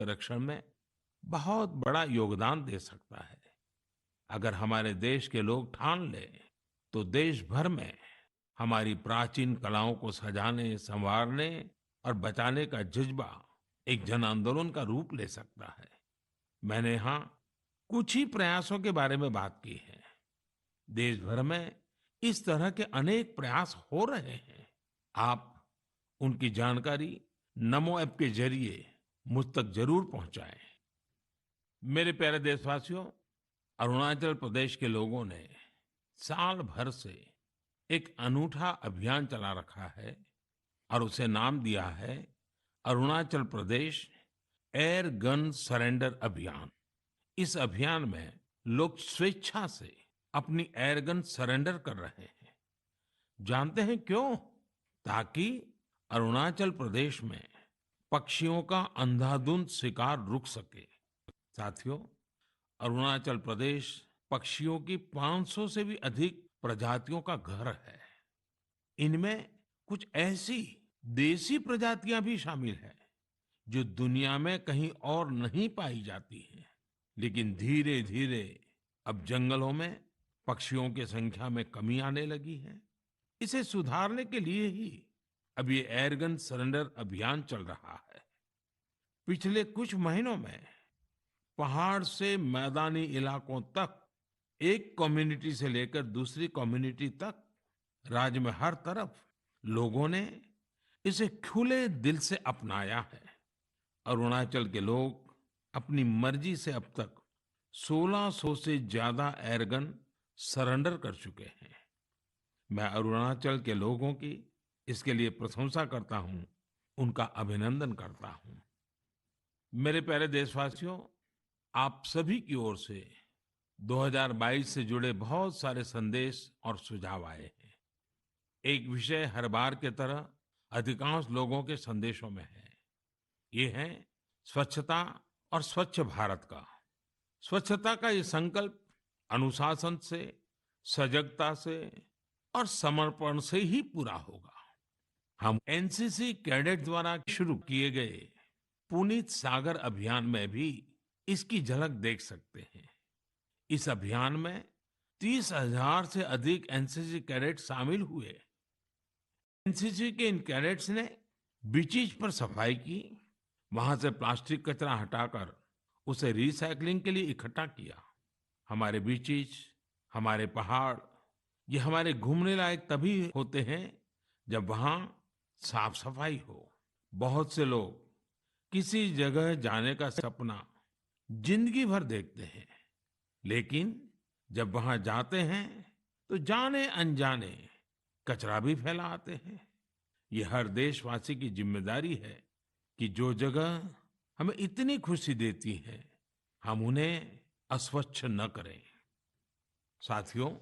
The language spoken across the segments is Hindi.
संरक्षण में बहुत बड़ा योगदान दे सकता है। अगर हमारे देश के लोग ठान लें, तो देश भर में हमारी प्राचीन कलाओं को सजाने, संवारने और बचाने का जज्बा एक जन आंदोलन का रूप ले सकता है। मैंने यहाँ कुछ ही प्रयासों के बारे में बात की है। देश भर में इस तरह के अनेक प्रयास हो रहे हैं। आप उनकी जानकारी नमो ऐप के जरिए मुझ तक जरूर पहुंचाएं। मेरे प्यारे देशवासियों, अरुणाचल प्रदेश के लोगों ने साल भर से एक अनूठा अभियान चला रखा है और उसे नाम दिया है Arunachal Pradesh air gun surrender अभियान। इस अभियान में लोग स्वेच्छा से अपनी एयर गन सरेंडर कर रहे हैं। जानते हैं क्यों? ताकि अरुणाचल प्रदेश में पक्षियों का अंधाधुंध शिकार रुक सके। साथियों, अरुणाचल प्रदेश पक्षियों की 500 से भी अधिक प्रजातियों का घर है। इनमें कुछ ऐसी देसी प्रजातियां भी शामिल हैं जो दुनिया में कहीं और नहीं पाई जाती हैं। लेकिन धीरे धीरे अब जंगलों में पक्षियों की संख्या में कमी आने लगी है। इसे सुधारने के लिए ही अब ये एयरगन सरेंडर अभियान चल रहा है। पिछले कुछ महीनों में पहाड़ से मैदानी इलाकों तक, एक कम्युनिटी से लेकर दूसरी कम्युनिटी तक, राज्य में हर तरफ लोगों ने इसे खुले दिल से अपनाया है। अरुणाचल के लोग अपनी मर्जी से अब तक 1600 से ज्यादा एयरगन सरेंडर कर चुके हैं। मैं अरुणाचल के लोगों की इसके लिए प्रशंसा करता हूं, उनका अभिनंदन करता हूं। मेरे प्यारे देशवासियों, आप सभी की ओर से 2022 से जुड़े बहुत सारे संदेश और सुझाव आए हैं। एक विषय हर बार की तरह अधिकांश लोगों के संदेशों में है। ये है स्वच्छता और स्वच्छ भारत का। स्वच्छता का ये संकल्प अनुशासन से, सजगता से और समर्पण से ही पूरा होगा। हम एनसीसी कैडेट द्वारा शुरू किए गए पुनीत सागर अभियान में भी इसकी झलक देख सकते हैं। इस अभियान में 30,000 से अधिक एनसीसी कैडेट शामिल हुए। एनसीसी के इन कैडेट्स ने बीचेस पर सफाई की, वहां से प्लास्टिक कचरा हटाकर उसे रिसाइकलिंग के लिए इकट्ठा किया। हमारे बीचेस, हमारे पहाड़, ये हमारे घूमने लायक तभी होते हैं जब वहां साफ सफाई हो। बहुत से लोग किसी जगह जाने का सपना जिंदगी भर देखते हैं, लेकिन जब वहां जाते हैं तो जाने अनजाने कचरा भी फैला आते हैं। ये हर देशवासी की जिम्मेदारी है कि जो जगह हमें इतनी खुशी देती है, हम उन्हें अस्वच्छ न करें। साथियों,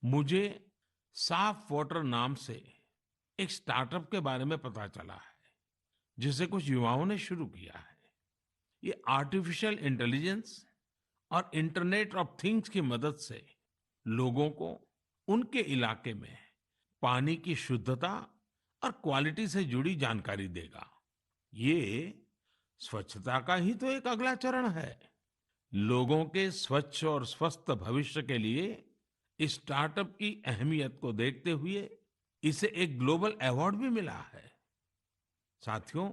मुझे साफ वाटर नाम से एक स्टार्टअप के बारे में पता चला है, जिसे कुछ युवाओं ने शुरू किया है। ये आर्टिफिशियल इंटेलिजेंस और इंटरनेट ऑफ थिंग्स की मदद से लोगों को उनके इलाके में पानी की शुद्धता और क्वालिटी से जुड़ी जानकारी देगा। ये स्वच्छता का ही तो एक अगला चरण है। लोगों के स्वच्छ और स्वस्थ भविष्य के लिए इस स्टार्टअप की अहमियत को देखते हुए इसे एक ग्लोबल अवार्ड भी मिला है। साथियों,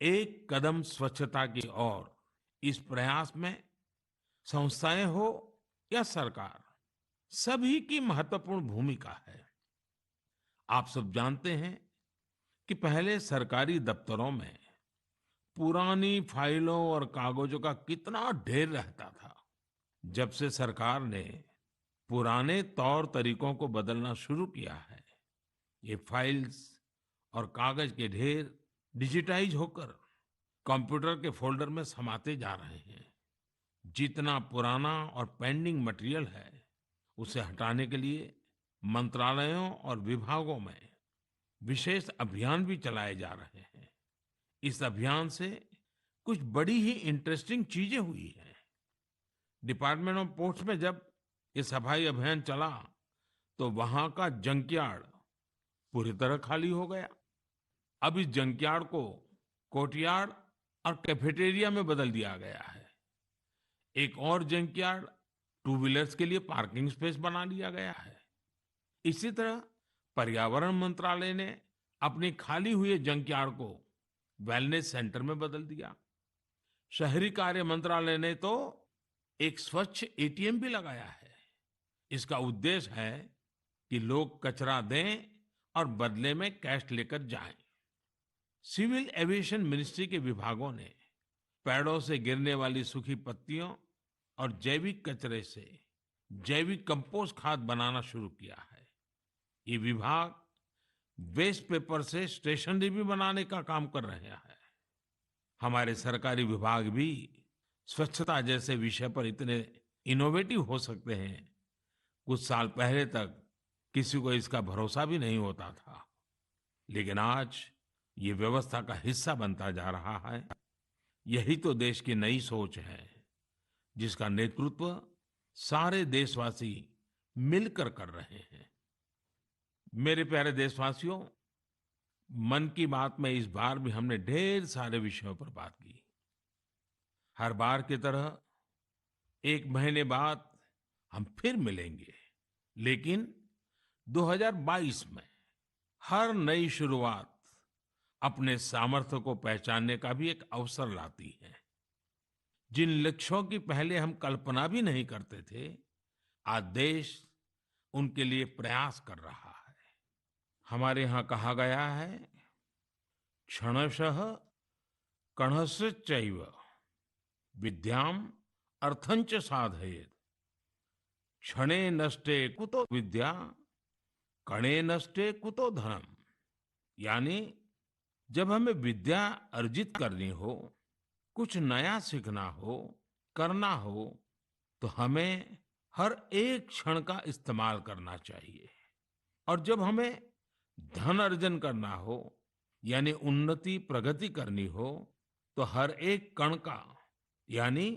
एक कदम स्वच्छता की ओर, इस प्रयास में संस्थाएं हो या सरकार, सभी की महत्वपूर्ण भूमिका है। आप सब जानते हैं कि पहले सरकारी दफ्तरों में पुरानी फाइलों और कागजों का कितना ढेर रहता था। जब से सरकार ने पुराने तौर तरीकों को बदलना शुरू किया है, ये फाइल्स और कागज के ढेर डिजिटाइज होकर कंप्यूटर के फोल्डर में समाते जा रहे हैं। जितना पुराना और पेंडिंग मटेरियल है, उसे हटाने के लिए मंत्रालयों और विभागों में विशेष अभियान भी चलाए जा रहे हैं। इस अभियान से कुछ बड़ी ही इंटरेस्टिंग चीजें हुई हैं। डिपार्टमेंट ऑफ पोस्ट में जब ये सफाई अभियान चला, तो वहां का जंकयार्ड पूरी तरह खाली हो गया। अब इस जंकयार्ड को कोर्टयार्ड और कैफेटेरिया में बदल दिया गया है। एक और जंकयार्ड टू व्हीलर्स के लिए पार्किंग स्पेस बना लिया गया है। इसी तरह पर्यावरण मंत्रालय ने अपनी खाली हुए जंकयार्ड को वेलनेस सेंटर में बदल दिया। शहरी कार्य मंत्रालय ने तो एक स्वच्छ एटीएम भी लगाया है। इसका उद्देश्य है कि लोग कचरा दें और बदले में कैश लेकर जाएं। सिविल एविएशन मिनिस्ट्री के विभागों ने पेड़ों से गिरने वाली सूखी पत्तियों और जैविक कचरे से जैविक कंपोस्ट खाद बनाना शुरू किया है। ये विभाग वेस्ट पेपर से स्टेशनरी भी बनाने का काम कर रहे हैं। हमारे सरकारी विभाग भी स्वच्छता जैसे विषय पर इतने इनोवेटिव हो सकते हैं। कुछ साल पहले तक किसी को इसका भरोसा भी नहीं होता था, लेकिन आज ये व्यवस्था का हिस्सा बनता जा रहा है। यही तो देश की नई सोच है, जिसका नेतृत्व सारे देशवासी मिलकर कर रहे हैं। मेरे प्यारे देशवासियों, मन की बात में इस बार भी हमने ढेर सारे विषयों पर बात की। हर बार की तरह एक महीने बाद हम फिर मिलेंगे, लेकिन 2022 में हर नई शुरुआत अपने सामर्थ्य को पहचानने का भी एक अवसर लाती है। जिन लक्ष्यों की पहले हम कल्पना भी नहीं करते थे, आज देश उनके लिए प्रयास कर रहा है। हमारे यहाँ कहा गया है, क्षणशः कणशश्चैव विद्याम अर्थंच साधयेत्। क्षणे नष्टे कुतो विद्या, कणे नष्टे कुतो धनम। यानी जब हमें विद्या अर्जित करनी हो, कुछ नया सीखना हो, करना हो, तो हमें हर एक क्षण का इस्तेमाल करना चाहिए। और जब हमें धन अर्जन करना हो, यानी उन्नति प्रगति करनी हो, तो हर एक कण का यानी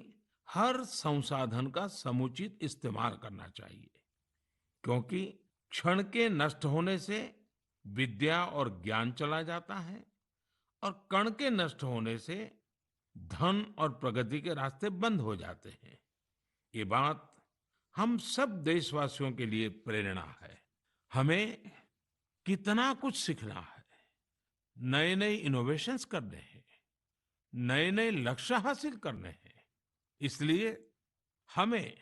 हर संसाधन का समुचित इस्तेमाल करना चाहिए। क्योंकि क्षण के नष्ट होने से विद्या और ज्ञान चला जाता है, और कण के नष्ट होने से धन और प्रगति के रास्ते बंद हो जाते हैं। ये बात हम सब देशवासियों के लिए प्रेरणा है। हमें कितना कुछ सीखना है, नए नए इनोवेशंस करने हैं, नए नए लक्ष्य हासिल करने हैं। इसलिए हमें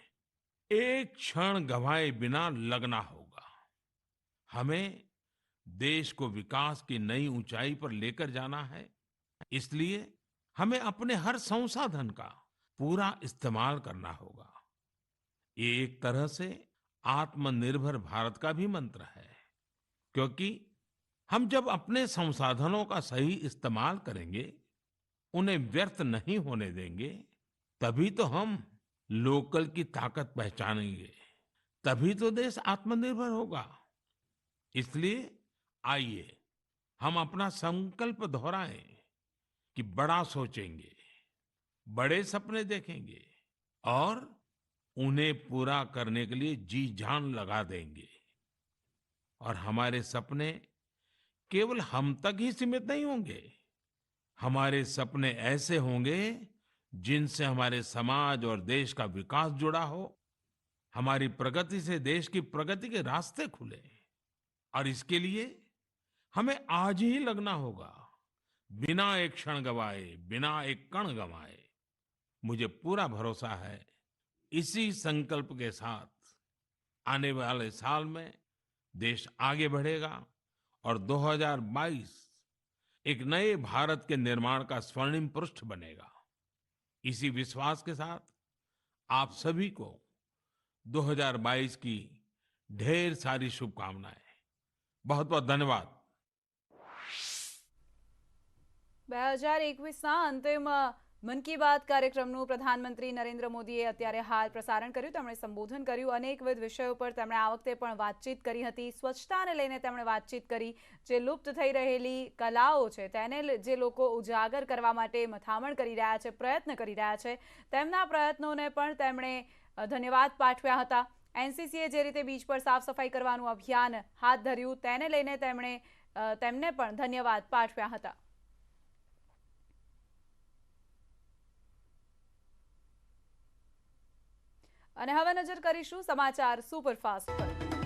एक क्षण गंवाए बिना लगना होगा। हमें देश को विकास की नई ऊंचाई पर लेकर जाना है। इसलिए हमें अपने हर संसाधन का पूरा इस्तेमाल करना होगा। ये एक तरह से आत्मनिर्भर भारत का भी मंत्र है, क्योंकि हम जब अपने संसाधनों का सही इस्तेमाल करेंगे, उन्हें व्यर्थ नहीं होने देंगे, तभी तो हम लोकल की ताकत पहचानेंगे, तभी तो देश आत्मनिर्भर होगा। इसलिए आइए हम अपना संकल्प दोहराएं कि बड़ा सोचेंगे, बड़े सपने देखेंगे और उन्हें पूरा करने के लिए जी जान लगा देंगे। और हमारे सपने केवल हम तक ही सीमित नहीं होंगे। हमारे सपने ऐसे होंगे जिनसे हमारे समाज और देश का विकास जुड़ा हो। हमारी प्रगति से देश की प्रगति के रास्ते खुले। और इसके लिए हमें आज ही लगना होगा, बिना एक क्षण गवाए, बिना एक कण गवाए। मुझे पूरा भरोसा है, इसी संकल्प के साथ आने वाले साल में देश आगे बढ़ेगा और 2022 एक नए भारत के निर्माण का स्वर्णिम पृष्ठ बनेगा। इसी विश्वास के साथ आप सभी को 2022 की ढेर सारी शुभकामनाएं। बहुत बहुत धन्यवाद। 2021ના અંતિમ મન કી બાત કાર્યક્રમનું પ્રધાનમંત્રી નરેન્દ્ર મોદીએ અત્યારે હાલ પ્રસારણ કર્યું। તેમણે સંબોધન કર્યું, અનેકવિધ વિષયો પર તેમણે આ વખતે પણ વાતચીત કરી હતી। સ્વચ્છતાને લઈને તેમણે વાતચીત કરી। જે લુપ્ત થઈ રહેલી કલાઓ છે તેને જે લોકો ઉજાગર કરવા માટે મથામણ કરી રહ્યા છે, પ્રયત્ન કરી રહ્યા છે, તેમના પ્રયત્નોને પણ તેમણે ધન્યવાદ પાઠવ્યા હતા। એનસીસીએ જે રીતે બીચ પર સાફ સફાઈ કરવાનું અભિયાન હાથ ધર્યું તેને લઈને તેમને પણ ધન્યવાદ પાઠવ્યા હતા। અને હવે નજર કરીશું સમાચાર સુપરફાસ્ટ પર।